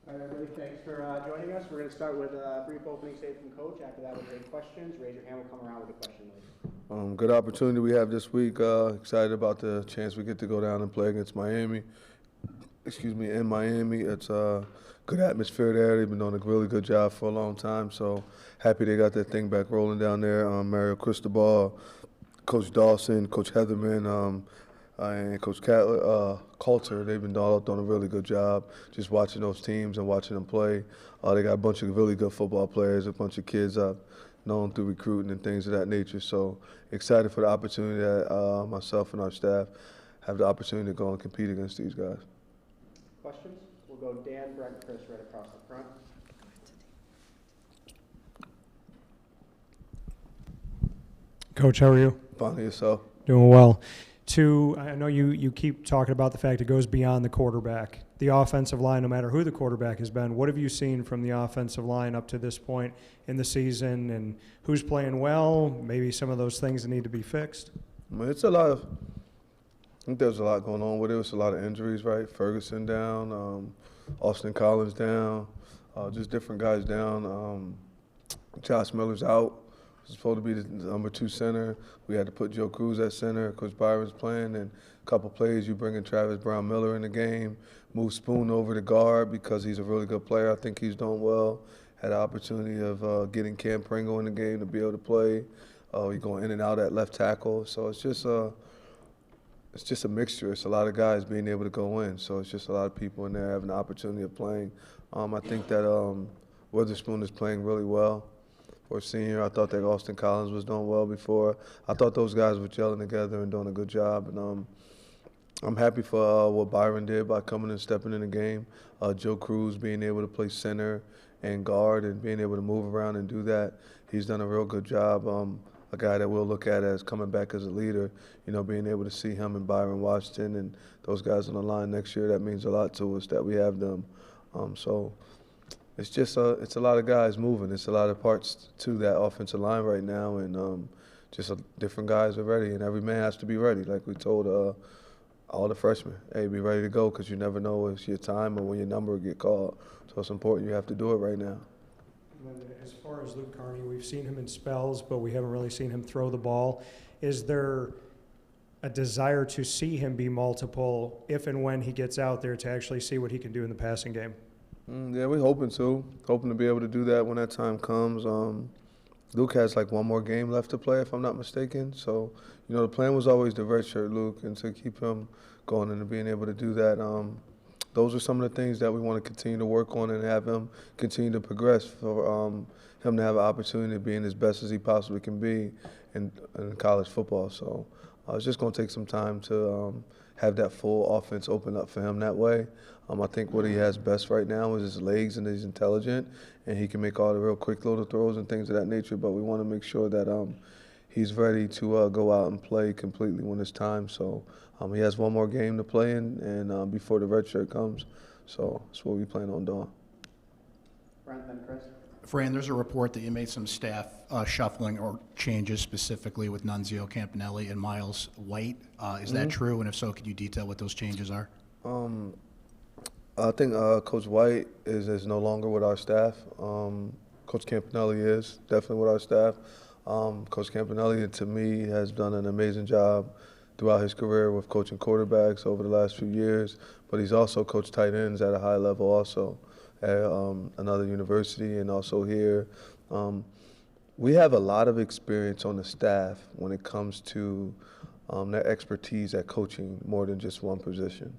All right, everybody, thanks for joining us. We're going to start with a brief opening statement from Coach. After that, we'll take questions. Raise your hand. We'll come around with a question later. Good opportunity we have this week. Excited about the chance we get to go down and play against Miami. In Miami. It's a good atmosphere there. They've been doing a really good job for a long time. So happy they got that thing back rolling down there. Mario Cristobal, Coach Dawson, Coach Heatherman, and Coach Coulter. They've been doing a really good job just watching those teams and watching them play. They got a bunch of really good football players, a bunch of kids I've known through recruiting and things of that nature. So excited for the opportunity that myself and our staff have the opportunity to go and compete against these guys. Questions? We'll go Dan, Brett, Chris right across the front. Coach, how are you? Finding yourself. Doing well. I know you keep talking about the fact it goes beyond the quarterback. The offensive line, no matter who the quarterback has been, what have you seen from the offensive line up to this point in the season, and who's playing well, maybe some of those things that need to be fixed? I mean, I think there's a lot going on with it. It's a lot of injuries, right? Ferguson down, Austin Collins down, just different guys down. Josh Miller's out. He's supposed to be the number 2 center. We had to put Joe Cruz at center. Coach Byron's playing, and a couple plays, you bring in Travis Brown-Miller in the game, move Spoon over to guard because he's a really good player. I think he's doing well. Had the opportunity of getting Cam Pringle in the game to be able to play. He's going in and out at left tackle. So it's just a mixture. It's a lot of guys being able to go in. So it's just a lot of people in there having the opportunity of playing. I think that Witherspoon is playing really well. For a senior, I thought that Austin Collins was doing well before. I thought those guys were gelling together and doing a good job. And I'm happy for what Byron did by coming and stepping in the game. Joe Cruz being able to play center and guard and being able to move around and do that. He's done a real good job. A guy that we'll look at as coming back as a leader, being able to see him and Byron Washington and those guys on the line next year, that means a lot to us that we have them. So it's just it's a lot of guys moving. It's a lot of parts to that offensive line right now, and different guys are ready, and every man has to be ready. Like we told all the freshmen, hey, be ready to go because you never know when it's your time or when your number will get called. So it's important you have to do it right now. As far as Luke Carney, we've seen him in spells, but we haven't really seen him throw the ball. Is there a desire to see him be multiple if and when he gets out there to actually see what he can do in the passing game? Yeah, we're hoping to. Hoping to be able to do that when that time comes. Luke has like one more game left to play, if I'm not mistaken. So, the plan was always to redshirt Luke and to keep him going and being able to do that. Those are some of the things that we want to continue to work on and have him continue to progress for him to have an opportunity to be as best as he possibly can be in college football. So it's just going to take some time to have that full offense open up for him that way. I think what he has best right now is his legs, and he's intelligent, and he can make all the real quick little throws and things of that nature. But we want to make sure that he's ready to go out and play completely when it's time. So he has one more game to play in, and before the red shirt comes. So that's what we plan on doing. Fran, then Chris. Fran, there's a report that you made some staff shuffling or changes specifically with Nunzio Campanelli and Miles White. Is that true? And if so, could you detail what those changes are? I think Coach White is no longer with our staff. Coach Campanelli is definitely with our staff. Coach Campanelli, to me, has done an amazing job throughout his career with coaching quarterbacks over the last few years, but he's also coached tight ends at a high level also at another university and also here. We have a lot of experience on the staff when it comes to their expertise at coaching more than just one position.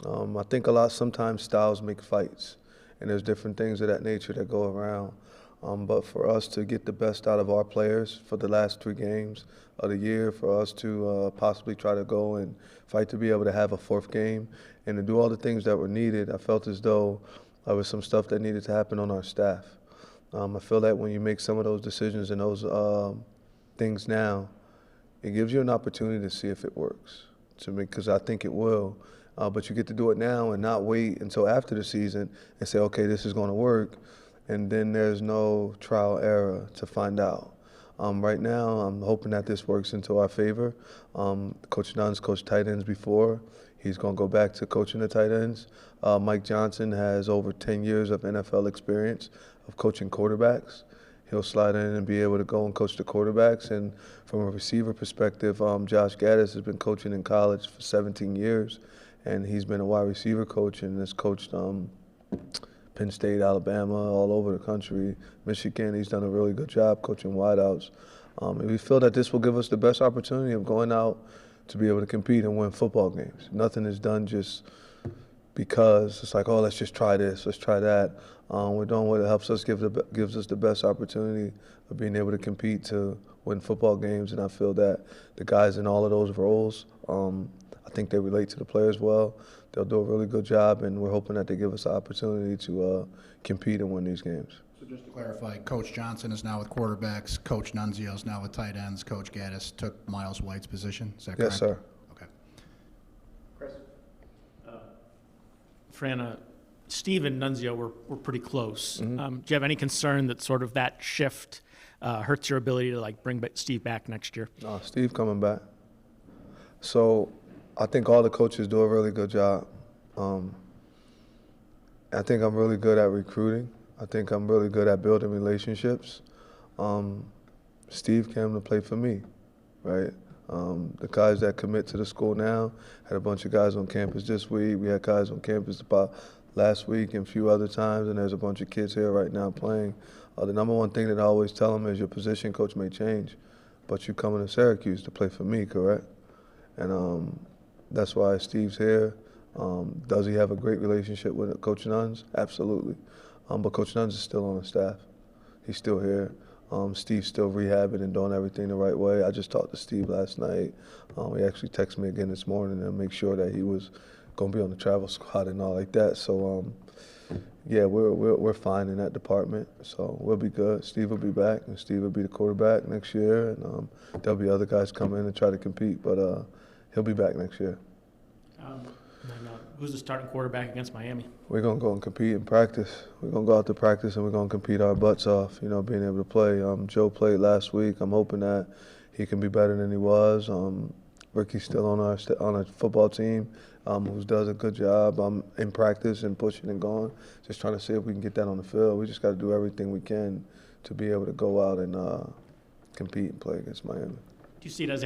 I think sometimes styles make fights, and there's different things of that nature that go around. But for us to get the best out of our players for the last 3 games of the year, for us to possibly try to go and fight to be able to have a 4th game and to do all the things that were needed, I felt as though there was some stuff that needed to happen on our staff. I feel that when you make some of those decisions and those things now, it gives you an opportunity to see if it works, because I think it will. But you get to do it now and not wait until after the season and say, okay, this is going to work, and then there's no trial error to find out. Right now, I'm hoping that this works into our favor. Coach Nunn's coached tight ends before. He's going to go back to coaching the tight ends. Mike Johnson has over 10 years of NFL experience of coaching quarterbacks. He'll slide in and be able to go and coach the quarterbacks. And from a receiver perspective, Josh Gaddis has been coaching in college for 17 years, and he's been a wide receiver coach and has coached Penn State, Alabama, all over the country, Michigan. He's done a really good job coaching wideouts. And we feel that this will give us the best opportunity of going out to be able to compete and win football games. Nothing is done just because it's like, oh, let's just try this, let's try that. We're doing what helps us, gives us the best opportunity of being able to compete to win football games. And I feel that the guys in all of those roles, I think they relate to the players well. They'll do a really good job, and we're hoping that they give us the opportunity to compete and win these games. So just to clarify, Coach Johnson is now with quarterbacks, Coach Nunzio is now with tight ends, Coach Gaddis took Miles White's position, is that correct? Yes, sir. Okay. Chris? Fran, Steve and Nunzio were pretty close. Mm-hmm. Do you have any concern that sort of that shift hurts your ability to like bring Steve back next year? No, Steve coming back. So I think all the coaches do a really good job. I think I'm really good at recruiting. I think I'm really good at building relationships. Steve came to play for me, right? The guys that commit to the school now, had a bunch of guys on campus this week. We had guys on campus about last week and a few other times, and there's a bunch of kids here right now playing. The number one thing that I always tell them is your position coach may change, but you're coming to Syracuse to play for me, correct? And that's why Steve's here. Does he have a great relationship with Coach Nuns? Absolutely. But Coach Nuns is still on the staff. He's still here. Steve's still rehabbing and doing everything the right way. I just talked to Steve last night. He actually texted me again this morning to make sure that he was going to be on the travel squad and all like that. So, yeah, we're fine in that department. So we'll be good. Steve will be back, and Steve will be the quarterback next year. And there'll be other guys come in and try to compete, but he'll be back next year. Who's the starting quarterback against Miami? We're going to go and compete in practice. We're going to go out to practice, and we're going to compete our butts off, being able to play. Joe played last week. I'm hoping that he can be better than he was. Ricky's still on our football team, who does a good job in practice and pushing and going. Just trying to see if we can get that on the field. We just got to do everything we can to be able to go out and compete and play against Miami. Do you see it as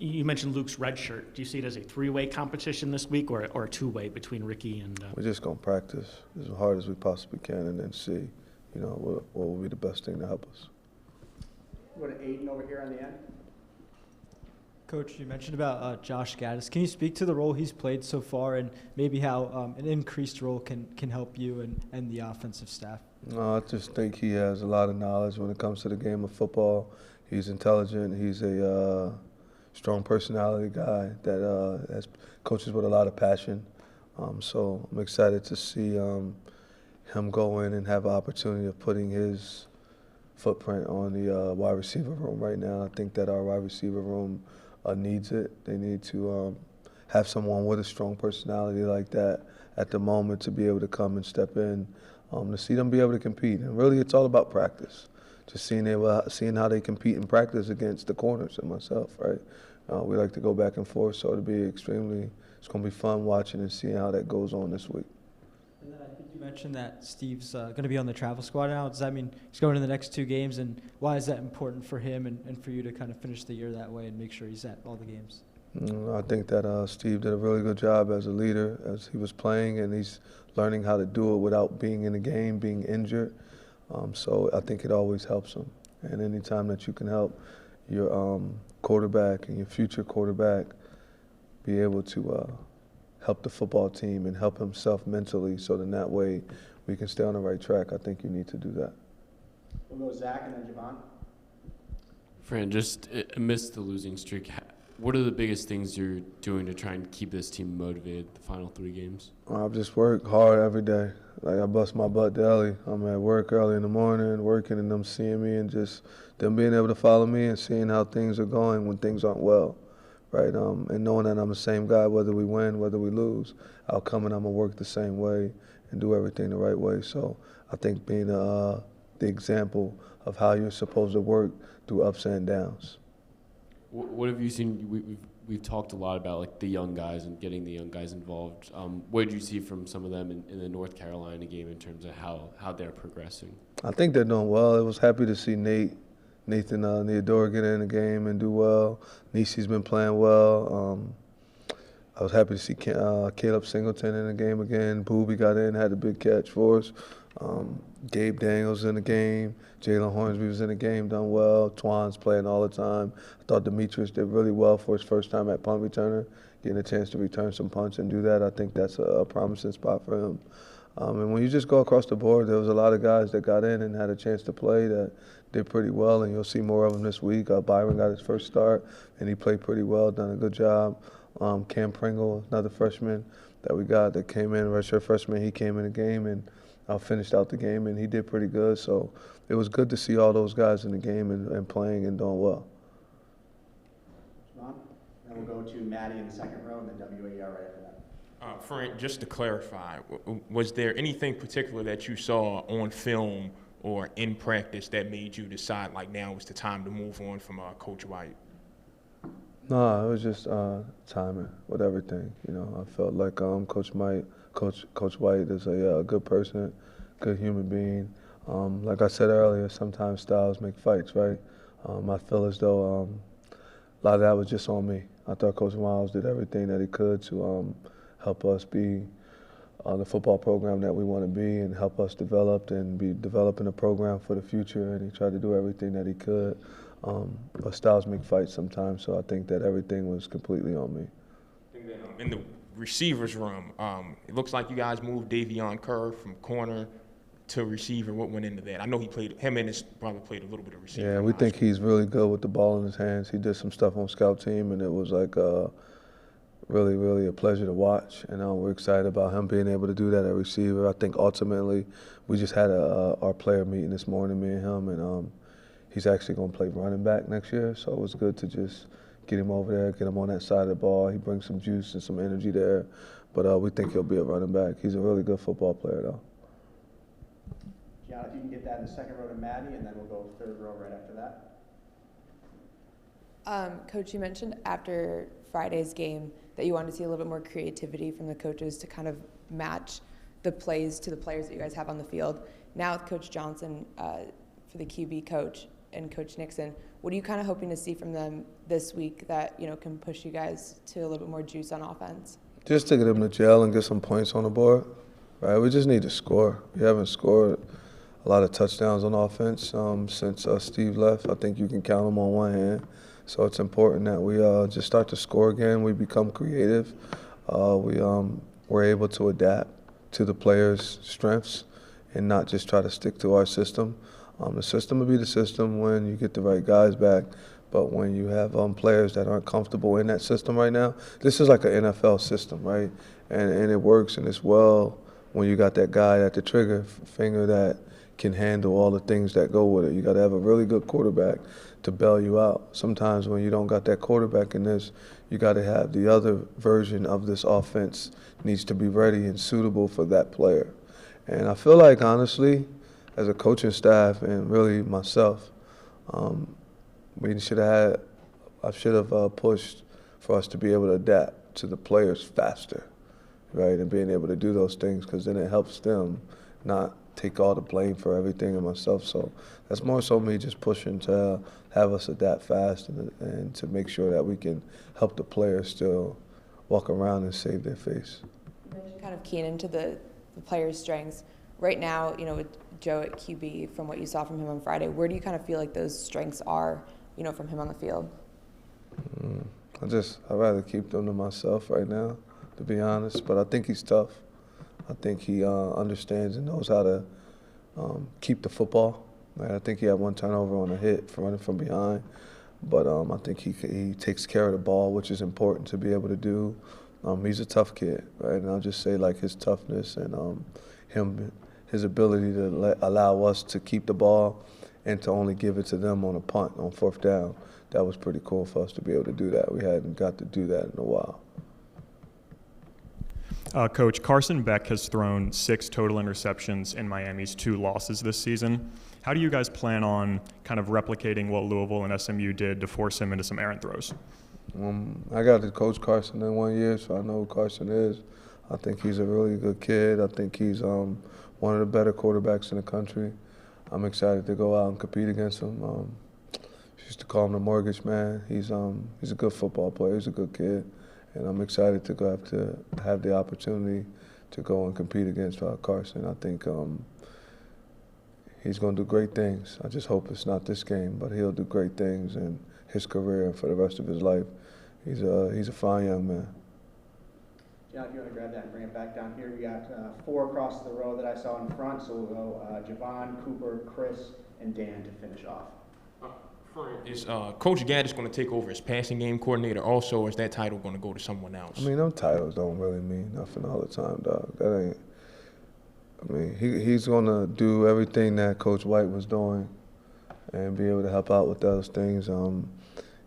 you mentioned Luke's red shirt. Do you see it as a three-way competition this week or a two-way between Ricky and We're just going to practice as hard as we possibly can and then see, what will be the best thing to help us. Go to Aiden over here on the end. Coach, you mentioned about Josh Gaddis. Can you speak to the role he's played so far and maybe how an increased role can help you and the offensive staff? No, I just think he has a lot of knowledge when it comes to the game of football. He's intelligent. He's a strong personality guy that has coaches with a lot of passion. So I'm excited to see him go in and have an opportunity of putting his footprint on the wide receiver room right now. I think that our wide receiver room needs it. They need to have someone with a strong personality like that at the moment to be able to come and step in, to see them be able to compete. And really, it's all about practice. Just seeing how they compete in practice against the corners and myself, right? We like to go back and forth, so it's going to be fun watching and seeing how that goes on this week. And then I think you mentioned that Steve's going to be on the travel squad now. Does that mean he's going to the next two games, and why is that important for him and for you to kind of finish the year that way and make sure he's at all the games? I think that Steve did a really good job as a leader as he was playing, and he's learning how to do it without being in the game, being injured. So I think it always helps him. And anytime that you can help your quarterback and your future quarterback be able to help the football team and help himself mentally so then that way we can stay on the right track, I think you need to do that. We'll go Zach and then Javon. Fran, just amidst the losing streak, what are the biggest things you're doing to try and keep this team motivated the final 3 games? I've just worked hard every day. Like I bust my butt daily. I'm at work early in the morning, working, and them seeing me and just them being able to follow me and seeing how things are going when things aren't well, right? And knowing that I'm the same guy whether we win, whether we lose. I'll come and I'm gonna work the same way and do everything the right way. So I think being the example of how you're supposed to work through ups and downs. What have you seen? We've talked a lot about like the young guys and getting the young guys involved. What did you see from some of them in the North Carolina game in terms of how they're progressing? I think they're doing well. I was happy to see Nathan Neodora get in the game and do well. Nisi's been playing well. I was happy to see Caleb Singleton in the game again. Booby got in, had a big catch for us. Gabe Daniels in the game. Jalen Hornsby was in the game, done well. Twan's playing all the time. I thought Demetrius did really well for his first time at punt returner, getting a chance to return some punts and do that. I think that's a promising spot for him. And when you just go across the board, there was a lot of guys that got in and had a chance to play that did pretty well, and you'll see more of them this week. Byron got his first start, and he played pretty well, done a good job. Cam Pringle, another freshman that we got that came in, redshirt freshman, he came in the game and finished out the game, and he did pretty good. So it was good to see all those guys in the game and playing and doing well. Ron? Then we'll go to Maddie in the second row and then WAER right after that. Fran, just to clarify, was there anything particular that you saw on film or in practice that made you decide like now is the time to move on from Coach White? No, it was just timing with everything. You know, I felt like Coach White is a good person, good human being. Like I said earlier, sometimes styles make fights, right? I feel as though a lot of that was just on me. I thought Coach Miles did everything that he could to help us be the football program that we want to be and help us develop and be developing a program for the future. And he tried to do everything that he could. But styles make fights sometimes, so I think that everything was completely on me. And then, in the receivers room, it looks like you guys moved Davion Kerr from corner to receiver. What went into that? I know him and his brother played a little bit of receiver. Yeah, we think he's really good with the ball in his hands. He did some stuff on scout team, and it was like really, really a pleasure to watch. And we're excited about him being able to do that at receiver. I think ultimately we just had our player meeting this morning, me and him, and he's actually going to play running back next year. So it was good to just get him over there, get him on that side of the ball. He brings some juice and some energy there. But we think he'll be a running back. He's a really good football player, though. Gianna, if you can get that in the second row to Maddie, and then we'll go third row right after that. Coach, you mentioned after Friday's game that you wanted to see a little bit more creativity from the coaches to kind of match the plays to the players that you guys have on the field. Now with Coach Johnson for the QB coach and Coach Nixon, what are you kind of hoping to see from them this week that, you know, can push you guys to a little bit more juice on offense? Just to get them to gel and get some points on the board, right? We just need to score. We haven't scored a lot of touchdowns on offense since Steve left. I think you can count them on one hand. So it's important that we just start to score again. We become creative. We're able to adapt to the players' strengths and not just try to stick to our system. The system will be the system when you get the right guys back. But when you have players that aren't comfortable in that system right now, this is like an NFL system, right? And it works and it's well when you got that guy at the trigger finger that can handle all the things that go with it. You got to have a really good quarterback to bail you out. Sometimes when you don't got that quarterback in this, you got to have the other version of this offense needs to be ready and suitable for that player. And I feel like, honestly, as a coaching staff and really myself, I should have pushed for us to be able to adapt to the players faster, right? And being able to do those things, because then it helps them not take all the blame for everything and myself. So that's more so me just pushing to have us adapt fast and to make sure that we can help the players still walk around and save their face. You mentioned kind of keying into the players' strengths. Right now, you know, with Joe at QB, from what you saw from him on Friday, where do you kind of feel like those strengths are, you know, from him on the field? I'd rather keep them to myself right now, to be honest. But I think he's tough. I think he understands and knows how to keep the football. Right? I think he had one turnover on a hit for running from behind. But I think he takes care of the ball, which is important to be able to do. He's a tough kid, right? And I'll just say, like, his toughness and his ability to allow us to keep the ball and to only give it to them on a punt on fourth down. That was pretty cool for us to be able to do that. We hadn't got to do that in a while. Coach, Carson Beck has thrown 6 total interceptions in Miami's 2 losses this season. How do you guys plan on kind of replicating what Louisville and SMU did to force him into some errant throws? I got to coach Carson in 1 year, so I know who Carson is. I think he's a really good kid. I think he's one of the better quarterbacks in the country. I'm excited to go out and compete against him. Used to call him the mortgage man. He's a good football player. He's a good kid, and I'm excited to have the opportunity to go and compete against Carson. I think he's going to do great things. I just hope it's not this game, but he'll do great things in his career and for the rest of his life. He's a fine young man. John, if you want to grab that and bring it back down here, we got 4 across the row that I saw in front, so we'll go Javon, Cooper, Chris, and Dan to finish off. Is Coach Gaddis going to take over as passing game coordinator also, or is that title going to go to someone else? I mean, them titles don't really mean nothing all the time, dog. That ain't. I mean, he's going to do everything that Coach White was doing and be able to help out with those things.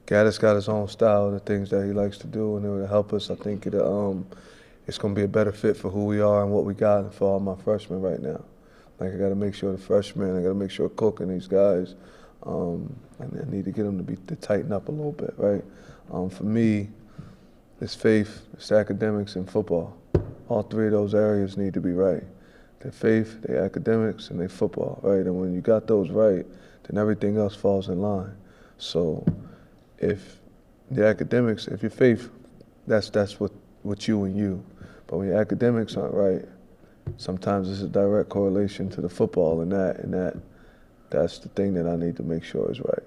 Gaddis got his own style, the things that he likes to do, and it will help us. I think it's going to be a better fit for who we are and what we got and for all my freshmen right now. Like, I got to make sure the freshmen, I got to make sure Cook and these guys, I need to get them to tighten up a little bit, right? For me, it's faith, it's academics, and football. All 3 of those areas need to be right. Their faith, their academics, and their football, right? And when you got those right, then everything else falls in line. So if the academics, if your faith, that's what you and you. But when your academics aren't right, sometimes there's a direct correlation to the football and that's the thing that I need to make sure is right.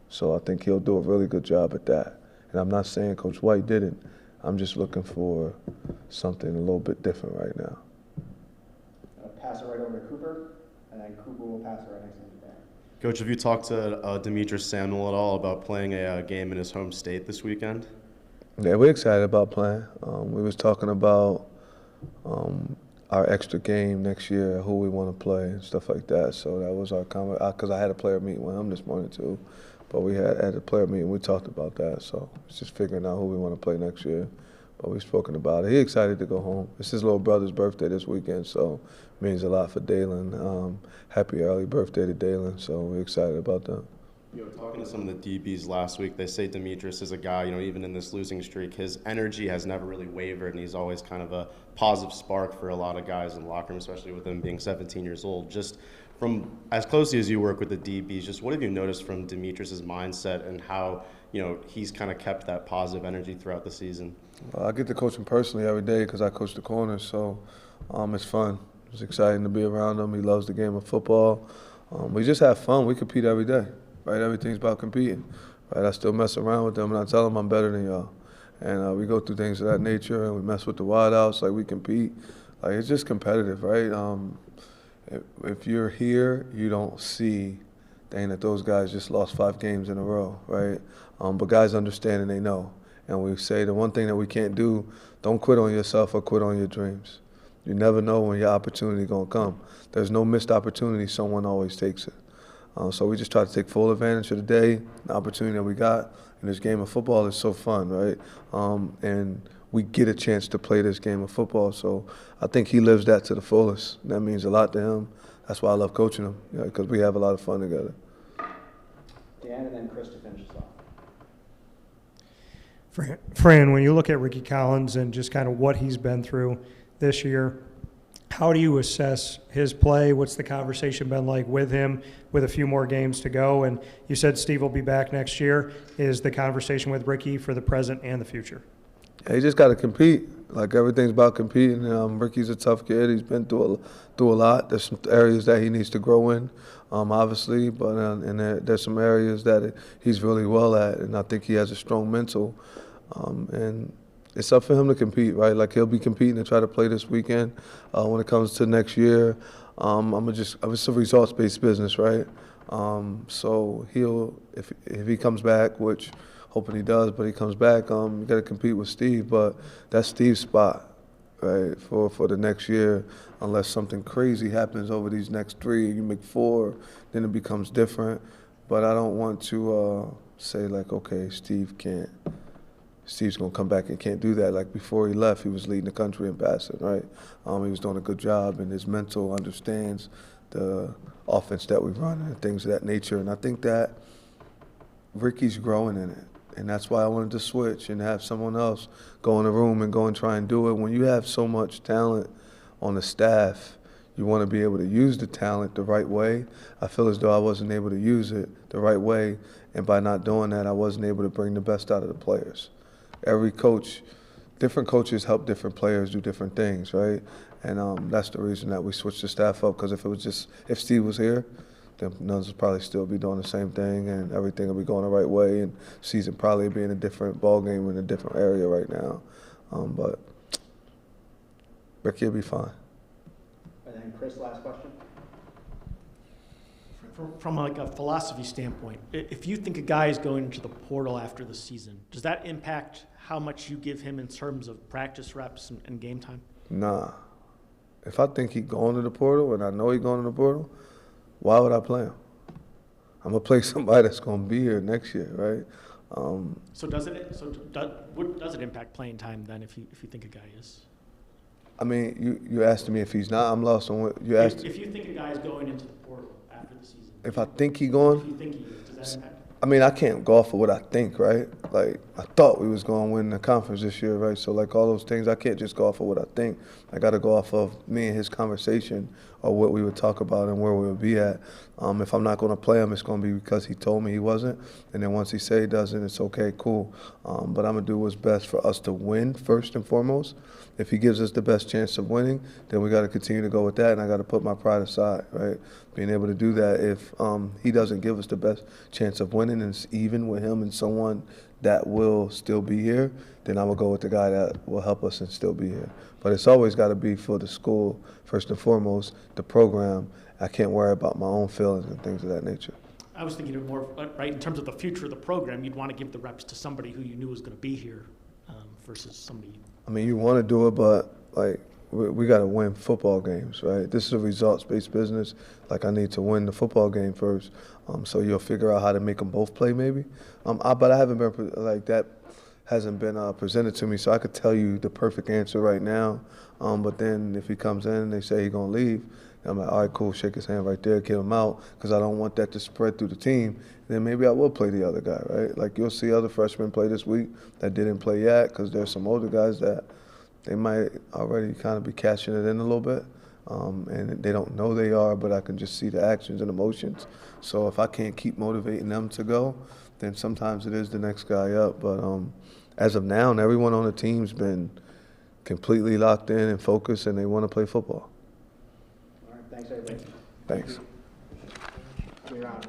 So I think he'll do a really good job at that. And I'm not saying Coach White didn't. I'm just looking for something a little bit different right now. I'll pass it right over to Cooper, and then Cooper will pass it right next to Dan. Coach, have you talked to Demetrius Samuel at all about playing a game in his home state this weekend? Yeah, we're excited about playing. We was talking about our extra game next year, who we want to play and stuff like that. So that was our comment, because I had a player meeting with him this morning too. But we had a player meeting, we talked about that. So it's just figuring out who we want to play next year. But we've spoken about it. He's excited to go home. It's his little brother's birthday this weekend, so it means a lot for Dalen. Happy early birthday to Dalen, so we're excited about that. You know, talking to some of the DBs last week, they say Demetrius is a guy, even in this losing streak, his energy has never really wavered, and he's always kind of a positive spark for a lot of guys in the locker room, especially with him being 17 years old. Just from as closely as you work with the DBs, just what have you noticed from Demetrius's mindset and how, he's kind of kept that positive energy throughout the season? I get to coach him personally every day because I coach the corners, so it's fun. It's exciting to be around him. He loves the game of football. We just have fun. We compete every day. Right, everything's about competing. Right, I still mess around with them, and I tell them I'm better than y'all. And we go through things of that nature, and we mess with the wideouts, like we compete. Like, it's just competitive, right? If you're here, you don't see, dang, that those guys just lost 5 games in a row, right? But guys understand and they know. And we say the one thing that we can't do, don't quit on yourself or quit on your dreams. You never know when your opportunity gonna come. There's no missed opportunity, someone always takes it. So we just try to take full advantage of the day, the opportunity that we got. And this game of football is so fun, right? And we get a chance to play this game of football. So I think he lives that to the fullest. That means a lot to him. That's why I love coaching him, because we have a lot of fun together. Dan, and then Chris to finish us off. Fran, when you look at Ricky Collins and just kind of what he's been through this year, how do you assess his play? What's the conversation been like with him with a few more games to go? And you said Steve will be back next year. Is the conversation with Ricky for the present and the future? Yeah, he just got to compete. Like, everything's about competing. Ricky's a tough kid. He's been through a lot. There's some areas that he needs to grow in, obviously, but there's some areas that he's really well at, and I think he has a strong mental. And it's up for him to compete, right? Like, he'll be competing to try to play this weekend. When it comes to next year, it's a results-based business, right? So if he comes back, which hoping he does, but he comes back, you got to compete with Steve. But that's Steve's spot, right, for the next year. Unless something crazy happens over these next 3, you make 4, then it becomes different. But I don't want to say, like, okay, Steve's going to come back and can't do that. Like, before he left, he was leading the country in passing, right? He was doing a good job, and his mental understands the offense that we run and things of that nature. And I think that Ricky's growing in it. And that's why I wanted to switch and have someone else go in the room and go and try and do it. When you have so much talent on the staff, you want to be able to use the talent the right way. I feel as though I wasn't able to use it the right way, and by not doing that, I wasn't able to bring the best out of the players. Every coach, different coaches help different players do different things, right? And that's the reason that we switched the staff up, because if Steve was here, then nuns would probably still be doing the same thing, and everything would be going the right way, and season probably be in a different ball game in a different area right now. But Ricky will be fine. And then Chris, last question. From like a philosophy standpoint, if you think a guy is going into the portal after the season, does that impact how much you give him in terms of practice reps and game time? Nah. If I think he's going to the portal and I know he's going to the portal, why would I play him? I'm gonna play somebody that's gonna be here next year, right? So does it impact playing time then if you think a guy is? I mean, you asked me if he's not. I'm lost on what you asked. If you think a guy is going into the portal after the season. If I think he's going. If you think he is, does that impact? I mean, I can't go off of what I think, right? Like, I thought we was going to win the conference this year, right? So, like, all those things, I can't just go off of what I think. I got to go off of me and his conversation or what we would talk about and where we would be at. If I'm not going to play him, it's going to be because he told me he wasn't. And then once he say he doesn't, it's okay, cool. But I'm going to do what's best for us to win first and foremost. If he gives us the best chance of winning, then we got to continue to go with that, and I got to put my pride aside, right? Being able to do that. If he doesn't give us the best chance of winning and it's even with him and someone that will still be here, then I will go with the guy that will help us and still be here. But it's always got to be for the school, first and foremost, the program. I can't worry about my own feelings and things of that nature. I was thinking of more, right, in terms of the future of the program, you'd want to give the reps to somebody who you knew was going to be here versus somebody. I mean, you want to do it, but, like, we got to win football games, right? This is a results-based business. Like, I need to win the football game first. So you'll figure out how to make them both play maybe. But I haven't been, like, that hasn't been presented to me, so I could tell you the perfect answer right now. But then if he comes in and they say he's going to leave, I'm like, all right, cool, shake his hand right there, get him out, because I don't want that to spread through the team. Then maybe I will play the other guy, right? Like, you'll see other freshmen play this week that didn't play yet, because there's some older guys that they might already kind of be cashing it in a little bit. And they don't know they are, but I can just see the actions and emotions. So if I can't keep motivating them to go, then sometimes it is the next guy up. But as of now, everyone on the team's been completely locked in and focused, and they want to play football. All right, thanks, everybody. Thanks. You're on.